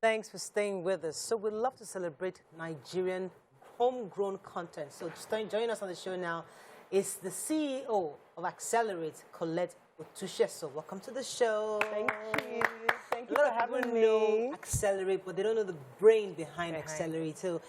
Thanks for staying with us. So we'd love to celebrate Nigerian homegrown content. So joining us on the show now is the CEO of Accelerate, Colette Otusheso. Welcome to the show. Thank you. Thank you for having me. Know Accelerate, but they don't know the brain behind Accelerate. So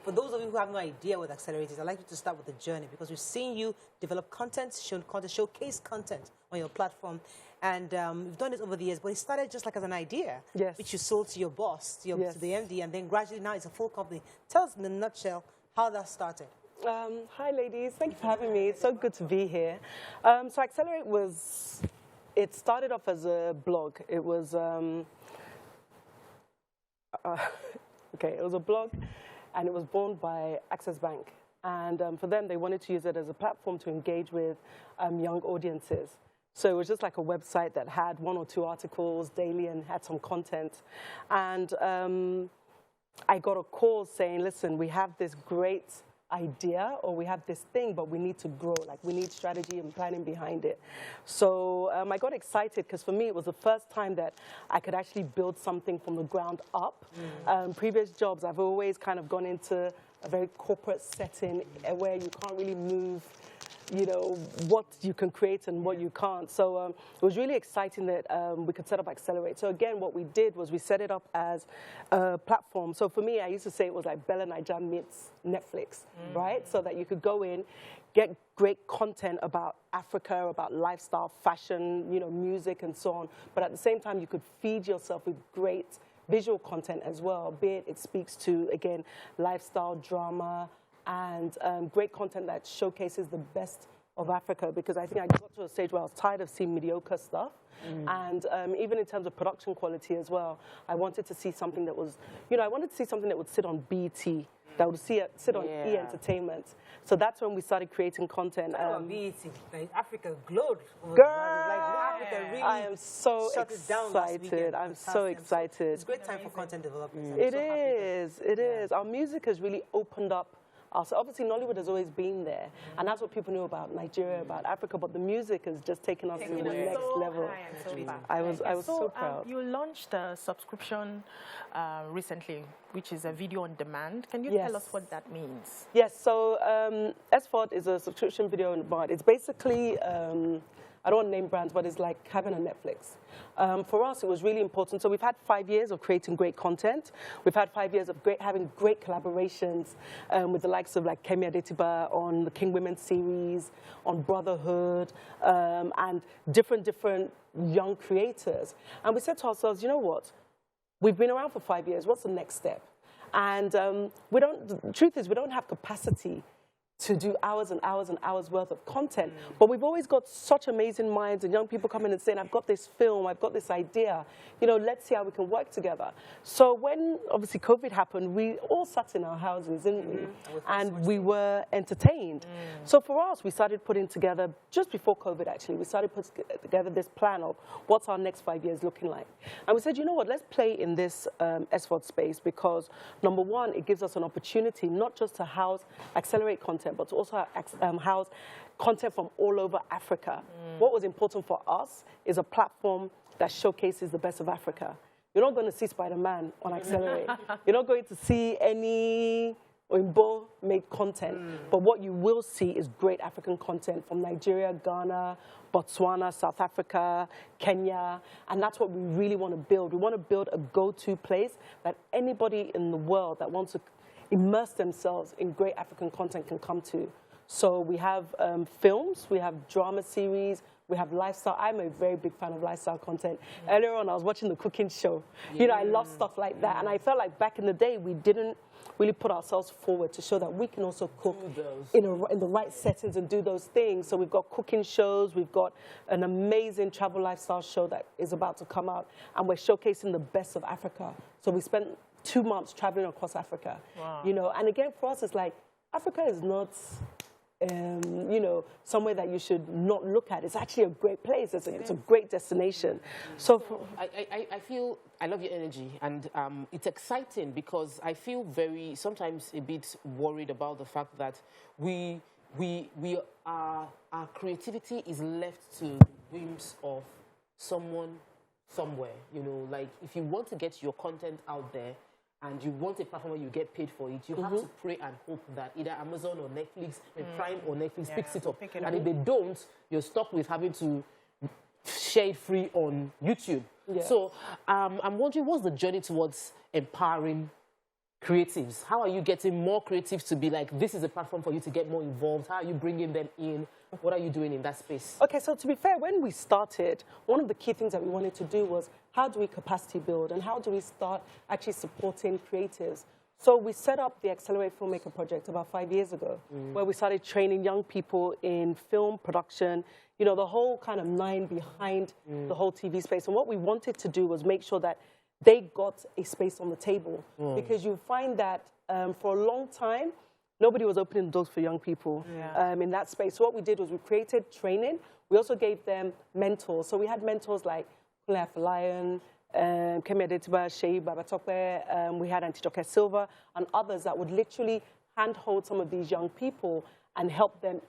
for those of you who have no idea what Accelerate is, I'd like you to start with the journey, because we've seen you develop content, showcase content on your platform. And you've done this over the years, but it started just like as an idea, which you sold to your boss, to the MD, and then gradually now it's a full company. Tell us in a nutshell how that started. Hi, ladies. Thank you for having me. It's so good to be here. So Accelerate it started off as a blog. It was, it was a blog, and it was born by Access Bank. And for them, they wanted to use it as a platform to engage with young audiences. So it was just like a website that had 1 or 2 articles daily and had some content. And I got a call saying, listen, we have this great idea, or we have this thing, but we need to grow. Like, we need strategy and planning behind it. So I got excited, because for me, it was the first time that I could actually build something from the ground up. Previous jobs, I've always kind of gone into a very corporate setting where you can't really move, you know, what you can create and what you can't. So it was really exciting that we could set up Accelerate. So again, what we did was we set it up as a platform. So for me, I used to say it was like Bella Naija meets Netflix, right? So that you could go in, get great content about Africa, about lifestyle, fashion, you know, music and so on. But at the same time, you could feed yourself with great visual content as well, be it speaks to, again, lifestyle, drama, and great content that showcases the best of Africa, because I think I got to a stage where I was tired of seeing mediocre stuff. And even in terms of production quality as well, I wanted to see something that was, you know, I wanted to see something that would sit on BT, that would sit on E! Entertainment. So that's when we started creating content. BT, like Africa glowed. Girl, Africa really I am so excited. I'm so excited. It's a great time for content development. It is. Our music has really opened up. So obviously, Nollywood has always been there, and that's what people knew about Nigeria, about Africa. But the music has just taken us to the next level. I was so proud. You launched a subscription recently, which is a video on demand. Can you tell us what that means? Yes. So SVOD is a subscription video on demand. It's basically I don't want to name brands, but it's like having a Netflix. For us, it was really important. So we've had 5 years of creating great content. We've had 5 years of having great collaborations with the likes of like Kemi Adetiba on the King Women series, on Brotherhood, and different young creators. And we said to ourselves, you know what? We've been around for 5 years. What's the next step? And the truth is, we don't have capacity to do hours and hours and hours worth of content. But we've always got such amazing minds and young people coming and saying, I've got this film, I've got this idea, you know, let's see how we can work together. So when obviously COVID happened, we all sat in our houses, didn't we? And we were entertained. So for us, we started putting together, just before COVID actually, we started putting together this plan of what's our next 5 years looking like. And we said, you know what, let's play in this SVOD space, because number one, it gives us an opportunity not just to accelerate content, but to also house content from all over Africa. What was important for us is a platform that showcases the best of Africa. You're not going to see Spider-Man on Accelerate. You're not going to see any Oimbo-made content. But what you will see is great African content from Nigeria, Ghana, Botswana, South Africa, Kenya. And that's what we really want to build. We want to build a go-to place that anybody in the world that wants to immerse themselves in great African content can come to. So we have films, we have drama series, we have lifestyle. I'm a very big fan of lifestyle content. Earlier on, I was watching the cooking show. You know, I love stuff like that. And I felt like back in the day, we didn't really put ourselves forward to show that we can also cook in the right settings and do those things. So we've got cooking shows. We've got an amazing travel lifestyle show that is about to come out. And we're showcasing the best of Africa. So we spent 2 months traveling across Africa. You know, and again, for us, it's like, Africa is not, you know, somewhere that you should not look at. It's actually a great place. It's a great destination. So I feel, I love your energy, and it's exciting, because I feel sometimes a bit worried about the fact that our creativity is left to the whims of someone somewhere, you know, like if you want to get your content out there and you want a platform where you get paid for it, you have to pray and hope that either Amazon or Netflix, Prime or Netflix picks it up. And if they don't, you're stuck with having to share it free on YouTube. Yeah. So I'm wondering, what's the journey towards empowering creatives? How are you getting more creatives to be like, this is a platform for you to get more involved? How are you bringing them in? What are you doing in that space? Okay, so to be fair, when we started, one of the key things that we wanted to do was how do we capacity build and how do we start actually supporting creatives? So we set up the Accelerate Filmmaker Project about 5 years ago, where we started training young people in film production, you know, the whole kind of nine behind the whole TV space. And what we wanted to do was make sure that they got a space on the table. Because you find that for a long time, nobody was opening doors for young people in that space. So what we did was we created training. We also gave them mentors. So we had mentors like Colette Otusheso, Kemi Adetiba, Shei Babatope, we had Antijoke Silva, and others that would literally handhold some of these young people and help them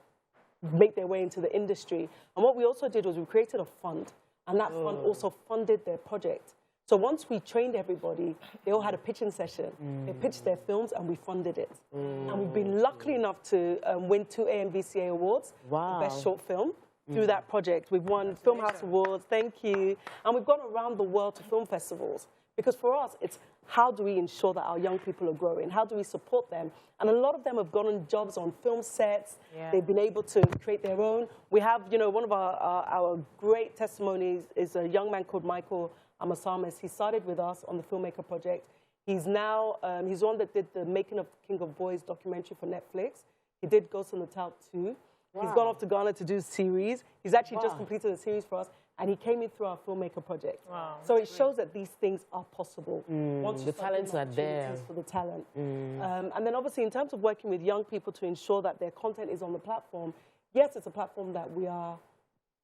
make their way into the industry. And what we also did was we created a fund, and that fund also funded their project. So once we trained everybody, they all had a pitching session. They pitched their films, and we funded it. And we've been lucky enough to win 2 AMVCA awards, Best Short Film, through that project. We've won Film House Awards, thank you. And we've gone around the world to film festivals. Because for us, it's how do we ensure that our young people are growing? How do we support them? And a lot of them have gotten jobs on film sets. They've been able to create their own. We have, you know, one of our great testimonies is a young man called Michael Amasamis. He started with us on the Filmmaker Project. He's now, he's the one that did the Making of King of Boys documentary for Netflix. He did Ghost in the Towel 2. He's gone off to Ghana to do series. He's actually just completed a series for us, and he came in through our Filmmaker Project. So it shows that these things are possible. Once the talents are there. For the talent. And then obviously in terms of working with young people to ensure that their content is on the platform, yes, it's a platform that we are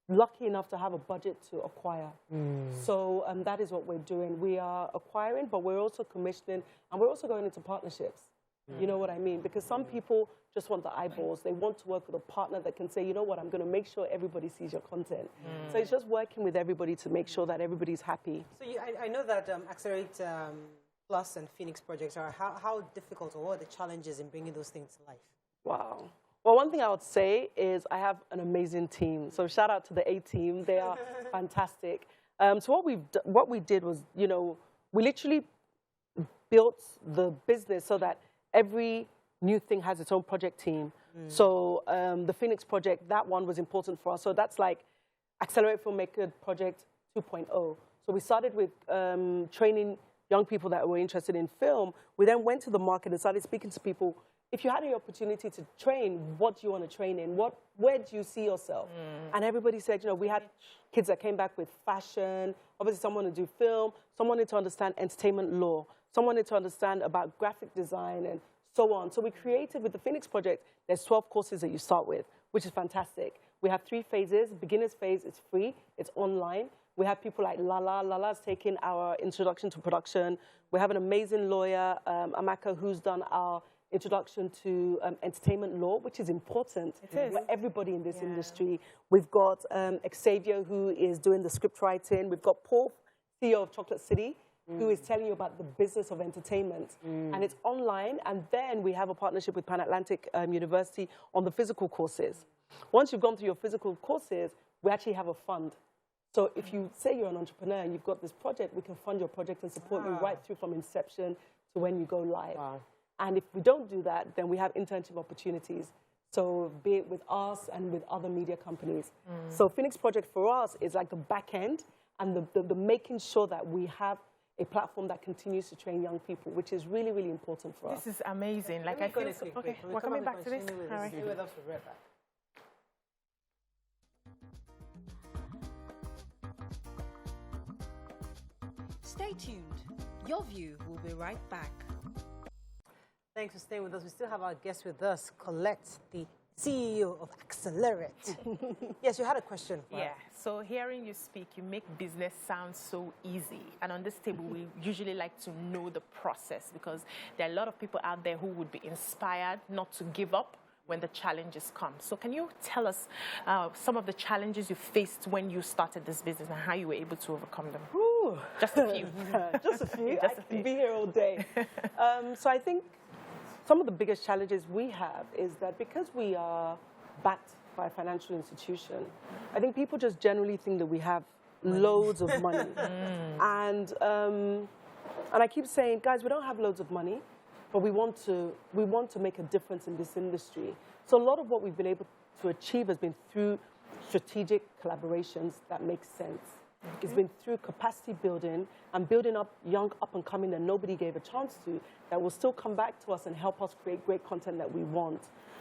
lucky enough to have a budget to acquire. So that is what we're doing. We are acquiring, but we're also commissioning, and we're also going into partnerships. You know what I mean? Because some people just want the eyeballs. They want to work with a partner that can say, you know what, I'm going to make sure everybody sees your content. So it's just working with everybody to make sure that everybody's happy. So I know that Accelerate Plus and Phoenix projects are, how difficult or what are the challenges in bringing those things to life? Wow. Well, one thing I would say is I have an amazing team. So shout out to the A team. They are fantastic. So what we did was, you know, we literally built the business so that every new thing has its own project team. So the Phoenix project, that one was important for us. So that's like Accelerate Filmmaker Project 2.0. So we started with training young people that were interested in film. We then went to the market and started speaking to people. If you had the opportunity to train, what do you want to train in? Where do you see yourself? And everybody said, you know, we had kids that came back with fashion. Obviously, someone to do film. Someone wanted to understand entertainment law. Someone wanted to understand about graphic design and so on. So we created, with the Phoenix project, there's 12 courses that you start with, which is fantastic. We have 3 phases. Beginner's phase is free. It's online. We have people like Lala. Lala's taking our introduction to production. We have an amazing lawyer, Amaka, who's done our introduction to entertainment law, which is important for everybody in this industry. We've got Xavier, who is doing the script writing. We've got Paul, CEO of Chocolate City, who is telling you about the business of entertainment. And it's online. And then we have a partnership with Pan Atlantic University on the physical courses. Once you've gone through your physical courses, we actually have a fund. So if you say you're an entrepreneur and you've got this project, we can fund your project and support you right through from inception to when you go live. And if we don't do that, then we have internship opportunities. So be it with us and with other media companies. So Phoenix Project for us is like the back end and the making sure that we have a platform that continues to train young people, which is really, really important for us. This is amazing. Like, I feel so, okay, we're coming back to this. All right. Stay with us, we'll be right back. Stay tuned. Your View will be right back. Thanks for staying with us. We still have our guest with us, Colette, the CEO of Accelerate. Yes, you had a question. Yeah, so hearing you speak, you make business sound so easy. And on this table, we usually like to know the process because there are a lot of people out there who would be inspired not to give up when the challenges come. So can you tell us some of the challenges you faced when you started this business and how you were able to overcome them? Ooh. Just a few. Just a few. Just a I can few. be here all day. So I think some of the biggest challenges we have is that because we are backed by a financial institution, I think people just generally think that we have loads of money. And I keep saying, guys, we don't have loads of money, but we want to make a difference in this industry. So a lot of what we've been able to achieve has been through strategic collaborations that make sense. It's been through capacity building and building up young up-and-coming that nobody gave a chance to, that will still come back to us and help us create great content that we want.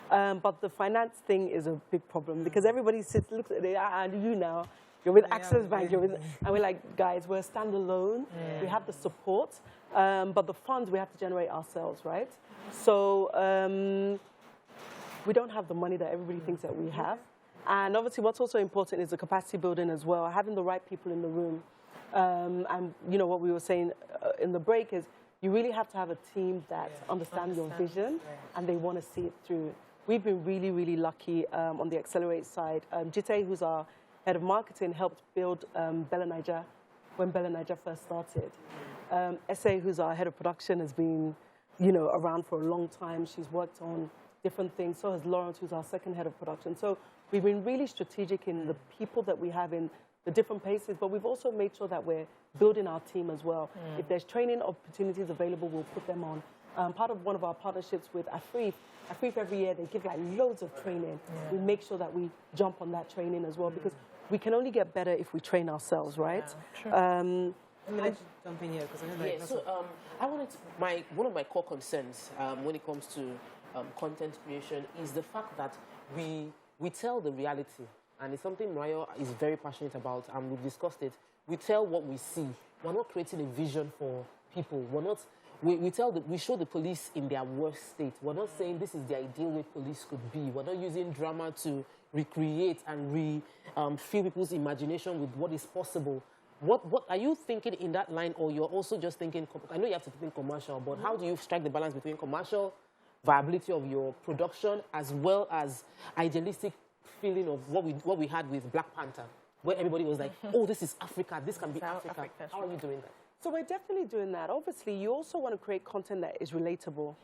But the finance thing is a big problem because everybody looks at it, and you now, you're with Access Bank, and we're like, guys, we're standalone, we have the support, but the funds we have to generate ourselves, right? So we don't have the money that everybody thinks that we have. And obviously what's also important is the capacity building as well, having the right people in the room. And you know what we were saying in the break is you really have to have a team that understands your vision and they want to see it through. We've been really, really lucky on the Accelerate side. Jite, who's our head of marketing, helped build Bella Niger when Bella Niger first started. Essay, who's our head of production, has been, you know, around for a long time. She's worked on different things. So has Lawrence, who's our second head of production. So we've been really strategic in the people that we have in the different places, but we've also made sure that we're building our team as well. If there's training opportunities available, we'll put them on. Part of one of our partnerships with Afrif every year, they give like loads of training. We make sure that we jump on that training as well because we can only get better if we train ourselves, right? Let me let you jump in here because I know Yeah, so I wanted one of my core concerns when it comes to content creation is the fact that we tell the reality, and it's something Mariah is very passionate about, and we've discussed it. We tell what we see. We're not creating a vision for people. We're not. We show the police in their worst state. We're not saying this is the ideal way police could be. We're not using drama to recreate and fill people's imagination with what is possible. What are you thinking in that line, or you're also just thinking? I know you have to think commercial, but how do you strike the balance between commercial viability of your production as well as idealistic feeling of what we had with Black Panther, where everybody was like, "Oh, this is Africa. This can be Africa." How are you doing that? So we're definitely doing that. Obviously, you also want to create content that is relatable,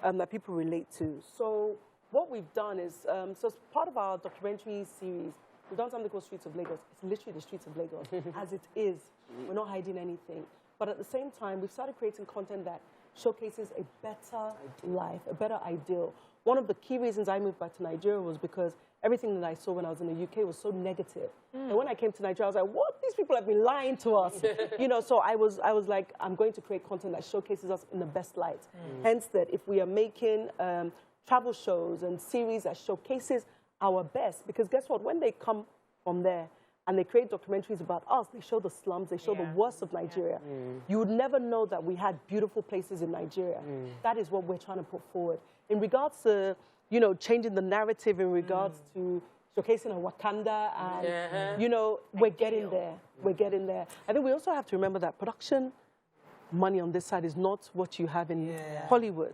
that people relate to. So what we've done is, so as part of our documentary series, we've done something called Streets of Lagos. It's literally the streets of Lagos, as it is. We're not hiding anything. But at the same time, we've started creating content that showcases a better life, a better ideal. One of the key reasons I moved back to Nigeria was because everything that I saw when I was in the UK was so negative. And when I came to Nigeria, I was like, what? These people have been lying to us. You know, so I was like, I'm going to create content that showcases us in the best light. Hence that if we are making travel shows and series that showcases our best, because guess what? When they come from there and they create documentaries about us, they show the slums, they show the worst of Nigeria. You would never know that we had beautiful places in Nigeria. That is what we're trying to put forward. In regards to, you know, changing the narrative in regards to showcasing a Wakanda and, you know, we're getting there. We're getting there. I think we also have to remember that production money on this side is not what you have in Hollywood.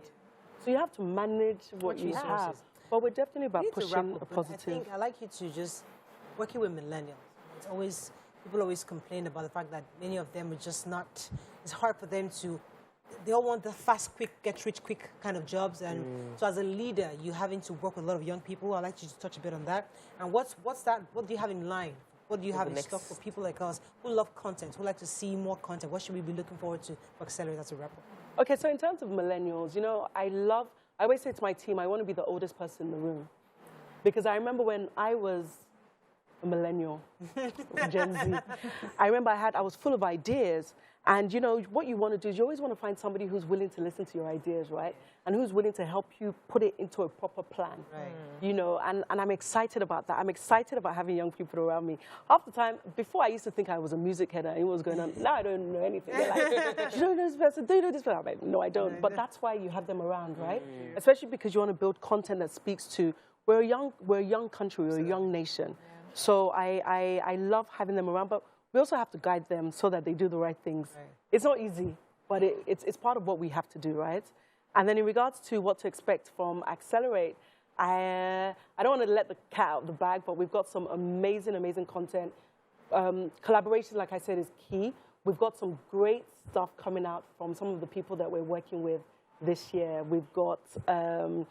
So you have to manage what you have. But we're definitely about pushing a positive. I like you to just working with millennials. It's always, people always complain about the fact that many of them are just not, it's hard for them to, they all want the fast, quick, get rich quick kind of jobs. And so as a leader, you're having to work with a lot of young people. I'd like you to touch a bit on that. And what's that, what do you have in line? What do you have in stock for people like us who love content, who like to see more content? What should we be looking forward to for Accelerate as a wrap up? Okay, so in terms of millennials, you know, I always say to my team, I want to be the oldest person in the room. Because I remember when I was a millennial, Gen Z, I remember I was full of ideas. And, you know, what you want to do is you always want to find somebody who's willing to listen to your ideas, right? And who's willing to help you put it into a proper plan, you know, and I'm excited about that. I'm excited about having young people around me. Half the time, before I used to think I was a music head and what was going on. Now I don't know anything. They're like, you don't know this person, do you know this person? I'm like, no, I don't. But that's why you have them around, right? Especially because you want to build content that speaks to, we're a young country, we're a young nation. So I love having them around, but we also have to guide them so that they do the right things. It's not easy, but it's part of what we have to do, right? And then in regards to what to expect from Accelerate, I don't want to let the cat out of the bag, but we've got some amazing, amazing content. Collaboration, like I said, is key. We've got some great stuff coming out from some of the people that we're working with this year. We've got, I'm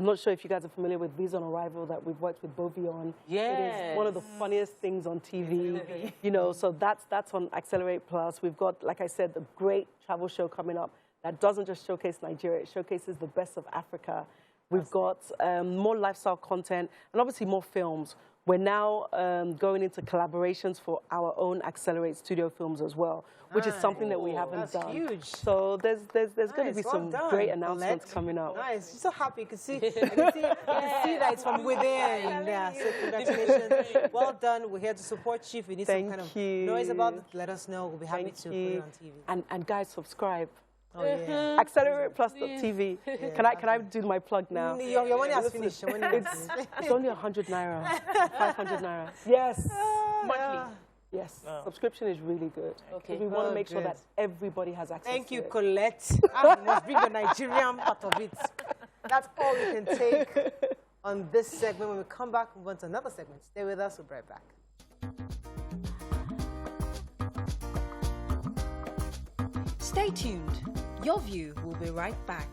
not sure if you guys are familiar with Visa on Arrival that we've worked with Bovi on. Yes. It is one of the funniest things on TV, you know, so that's on Accelerate Plus. We've got, like I said, the great travel show coming up that doesn't just showcase Nigeria, it showcases the best of Africa. We've got more lifestyle content and obviously more films. We're now going into collaborations for our own Accelerate studio films as well, which is something that we haven't done. That's huge. So there's going to be some great announcements coming out. Nice. You're so happy. You can see, that it's from within. Yeah. So congratulations. Well done. We're here to support you. If you need some kind of noise about it, let us know. We'll be happy to put it on TV. And guys, subscribe. Oh, yeah. AcceleratePlus.tv. Yeah. Can I do my plug now? Your money has finished. Your money has finished. It's only 100 naira, 500 naira. Yes. Monthly. Yes. Subscription is really good. Okay. We want to make sure that everybody has access Thank to you, it. Colette. You must bring the Nigerian part of it. That's all we can take on this segment. When we come back, we'll move on to another segment. Stay with us. We'll be right back. Stay tuned. Your View will be right back.